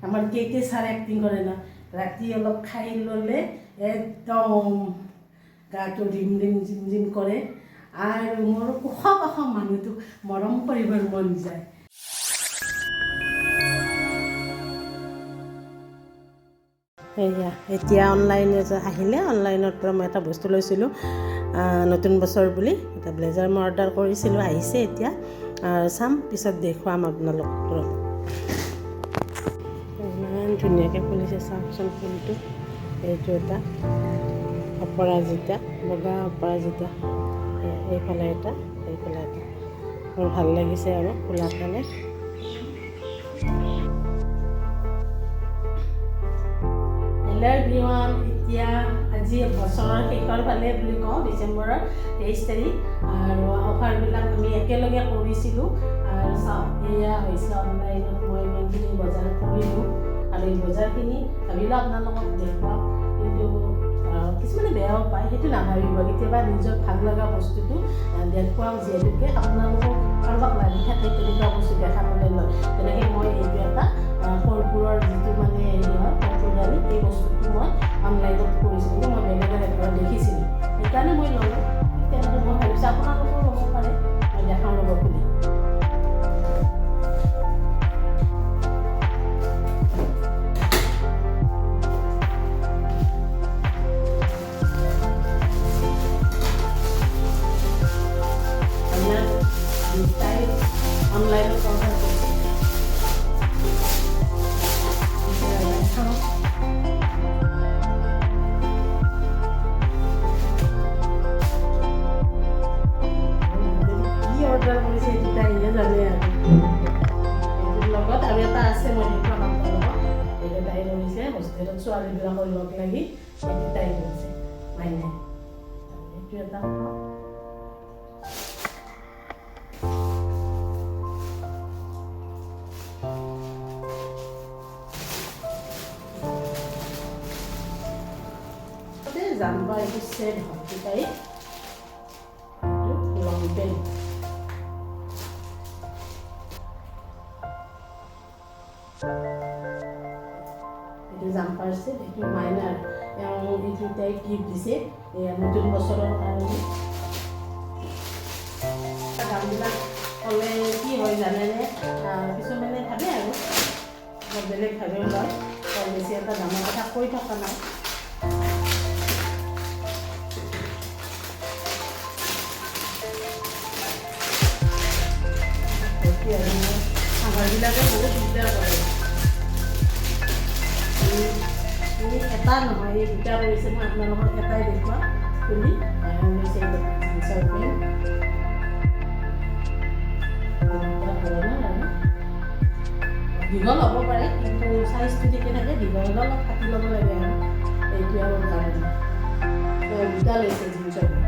আমাৰ কেকে sir acting কৰে না ৰাতি অলপ খাই ল'লে একদম গাটো ৰিম ৰিম জিম জিম কৰে আৰু মোৰ ওখ পাখ মানুহটোক মৰম কৰিবৰ মন যায়। এয়া এতিয়া অনলাইনত আহিলে, অনলাইনৰ পৰা মই এটা বস্তু লৈছিলোঁ নতুন বছৰ বুলি, এটা ব্লেজাৰ মই অৰ্ডাৰ কৰিছিলোঁ, আহিছে এতিয়া চাম, পিছত দেখুৱাম আপোনালোকক। ইমান ধুনীয়াকৈ ফুলিছে চাওকচোন ফুলটো। এইটো এটা অপৰাজিতা, বগা অপৰাজিতা, এইফালে এটা, এইফালে এটা, মোৰ ভাল লাগিছে আৰু ফুলাৰ কাৰণে। এতিয়া আজি বছৰৰ শেষৰ ফালে বুলি কওঁ, ডিচেম্বৰৰ 23 তাৰিখ, আৰু অফাৰবিলাক আমি একেলগে কৰিছিলোঁ। আৰু চাওক, এয়া হৈছে অনলাইনত মই ইমানখিনি বজাৰ কৰিলোঁ, আৰু এই বজাৰখিনি ভাবিলোঁ আপোনালোকক দেখুৱাম, কিন্তু কিছুমানে বেয়াও পায়, সেইটো নাভাবিব। কেতিয়াবা নিজৰ ভাল লগা বস্তুটো দেখুৱাওঁ, যিহেতুকে আপোনালোকক কাৰোবাক লাগি থাকে তেনেকুৱা বস্তু দেখা পালে লয়। তেনেকৈ মই এইটো এটা কৰ্পূৰৰ যিটো মানে হেৰি হয়, কৰ্পূৰ দালি, এই বস্তুটো মই অনলাইনত কৰিছিলোঁ, মই বেলেগৰ এঘৰত দেখিছিলোঁ, সেইকাৰণে মই ল'লোঁ। তেনেকৈ মই ভাবিছোঁ আপোনালোকেও ল'ব পাৰে, মই দেখাওঁ ল'ব খুলি। অনলাইনত অৰ্ডাৰ কৰিছোঁ। কি অৰ্ডাৰ কৰিছে সেইটো তাইহে জানে আৰু। এইটোৰ লগত আৰু এটা আছে, মই দেখুৱাম আপোনালোকক। এইটো তাই কৰিছে হোষ্টেলত ছোৱালীবিলাকৰ লগ লাগি, এইটো তাই কৰিছে মাইনাই। এইটো এটা জাম্পাৰ, এইটো চেট হয় তাই, লং পেণ্ট। এইটো জাম্পাৰ চেট, এইটো মাইনাৰ, এইটো তাইক গিফ্ট দিছে নতুন বছৰৰ কাৰণে। দামবিলাক ক'লে কি হয় জানেনে, কিছুমানে ভাবে আৰু বেলেগভাৱেও লয়, বেছি এটা দামৰ কথা কৈ থকা নাই। আমাৰবিলাকে বহুত দিগদাৰ কৰে, এটা নহয়, এই দুটা কৰিছে। মই আপোনালোকক এটাই দেখুৱাম খুলি। জিন্সৰ পেণ্ট দীঘল হ'ব পাৰে, কিন্তু চাইজটো ঠিকে থাকে, দীঘল হ'লে অলপ কাটি ল'ব লাগে আৰু এইটো আৰু কাৰণে দুটা লৈছে জিন্সৰ পেণ্ট।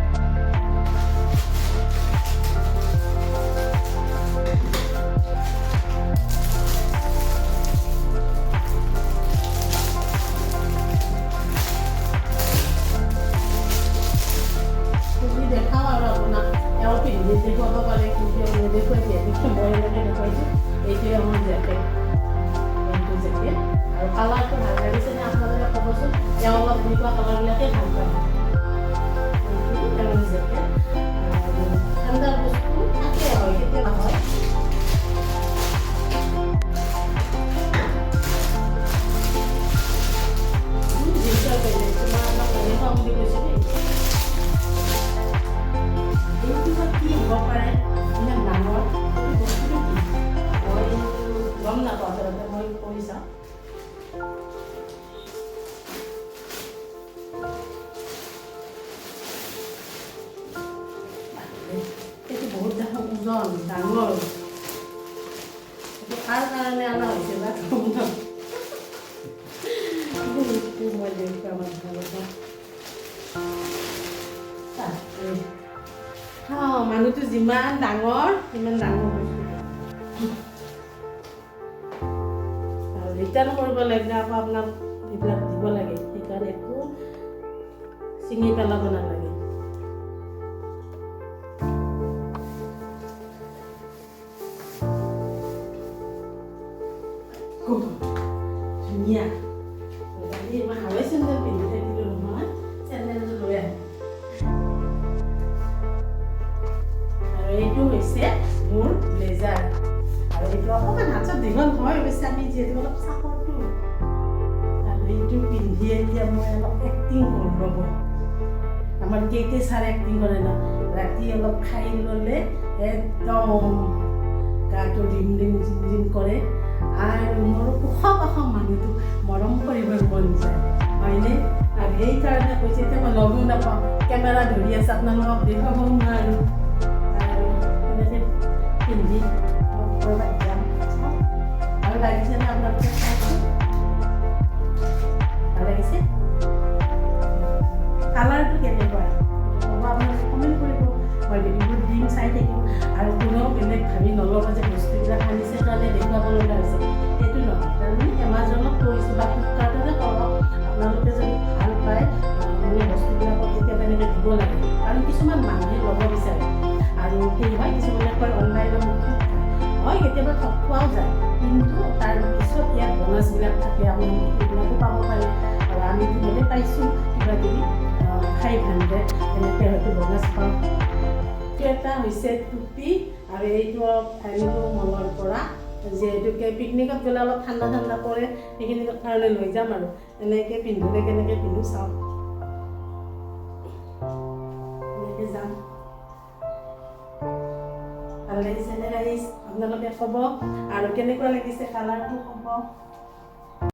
দেখাওঁ আৰু আপোনাক, এওঁ পিন্ধি দেখুৱাব পাৰে, কিন্তু নেদেখুৱাই, যিহেতু মই এনেকৈ দেখুৱাইছোঁ। এইটোৱে মোৰ জেকেট, এইটো জেকেট, আৰু কালাৰটো ভাল লাগিছেনে আপোনালোকে ক'বচোন। এওঁ অলপ এনেকুৱা কালাৰবিলাকেই ভাল পায়। এইটো এওঁৰ জেকেট, ঠাণ্ডাৰ বস্তু থাকে হয়, কেতিয়াবা হয়। জিন্সৰ পেণ্ট, মই আপোনাক দেখুৱাম বুলি কৈছিলোঁ। কি হ'ব পাৰে ইমান ডাঙৰ বস্তুটো কি, মই গম নাপাওঁ, আচলতে মই কৰি চাওঁ। এইটো বহুত ওজন, ডাঙৰ। এইটো কাৰ কাৰণে অনা হৈছে বা গম নাপাওঁ। মই দেখুৱাম আপোনালোকক। মানুহটো যিমান ডাঙৰ, সিমান ডাঙৰ বস্তু। আৰু ৰিটাৰ্ণ কৰিব লাগিলে আকৌ আপোনাক এইবিলাক দিব লাগে, সেইকাৰণে একো ছিঙি পেলাব নালাগে। ধুনীয়া মই হাৱাই চেণ্ডেল পিন্ধি থাকিলোঁ নহয় চেণ্ডেলযোৰ লৈ আহে আৰু এইটো হৈছে মোৰ ব্লেজাৰ আৰু এইটো অকণমান হাতত দীঘল হয় অৱশ্যে আমি যিহেতু অলপ চাপৰটো আৰু এইটো পিন্ধি এতিয়া মই অলপ এক্টিং কৰোঁ ৰ'ব আমাৰ কেইটা ছাৰ এক্টিং কৰে ন ৰাতি অলপ খাই ল'লে একদম গাটো ৰিম ৰিম জিম জিম কৰে আৰু মোৰ ওখ পাখ মানুহটো মৰম কৰিবৰ মন যায় হয়নে আৰু সেইকাৰণে কৈছে এতিয়া মই লগো নাপাওঁ কেমেৰা ধৰি আছে আপোনালোকক দেখুৱাব নোৱাৰোঁ আৰু এনেকৈ পিন্ধি ক'ৰবাত যাম ভাল লাগিছেনে আপোনালোকে চাইছোঁ ভাল লাগিছে কালাৰটো কেনেকুৱা আপোনালোকে কমেণ্ট কৰিব মই ভিডিঅ'বোৰ দিম চাই থাকিম আৰু কোনেও বেলেগ ভাবি নল'ব যে বস্তুবিলাক আনিছে কাৰণে দেখুৱাব লগা হৈছে সেইটো নহয় তাৰমানে এমাজনত কৰিছোঁ বা ফ্লিপকাৰ্টতে কৰক আপোনালোকে যদি ভাল পায় মানে বস্তুবিলাকক কেতিয়াবা এনেকৈ দিব লাগে কাৰণ কিছুমান মানুহে ল'ব বিচাৰে আৰু কি হয় কিছুমানে কয় অনলাইনত হয় কেতিয়াবা ঠগোৱাও যায় কিন্তু তাৰ পিছত ইয়াত বনাছবিলাক থাকে আপোনালোকে সেইবিলাকো পাব পাৰে আৰু আমি ইতিমধ্যে পাইছোঁ কিবা কিবি 500 এনেকৈ হয়তো বনাছ পাওঁ এটা হৈছে টুপি আৰু এইটো আনিলোঁ মলৰ পৰা যিহেতুকে পিকনিকত গ'লে অলপ ঠাণ্ডা ঠাণ্ডা পৰে সেইখিনি কাৰণে লৈ যাম আৰু এনেকৈ পিন্ধোতে কেনেকৈ পিন্ধো চাওঁ এনেকৈ যাম ভাল লাগিছেনে গাইজ আপোনালোকে ক'ব আৰু কেনেকুৱা লাগিছে কালাৰটো ক'ব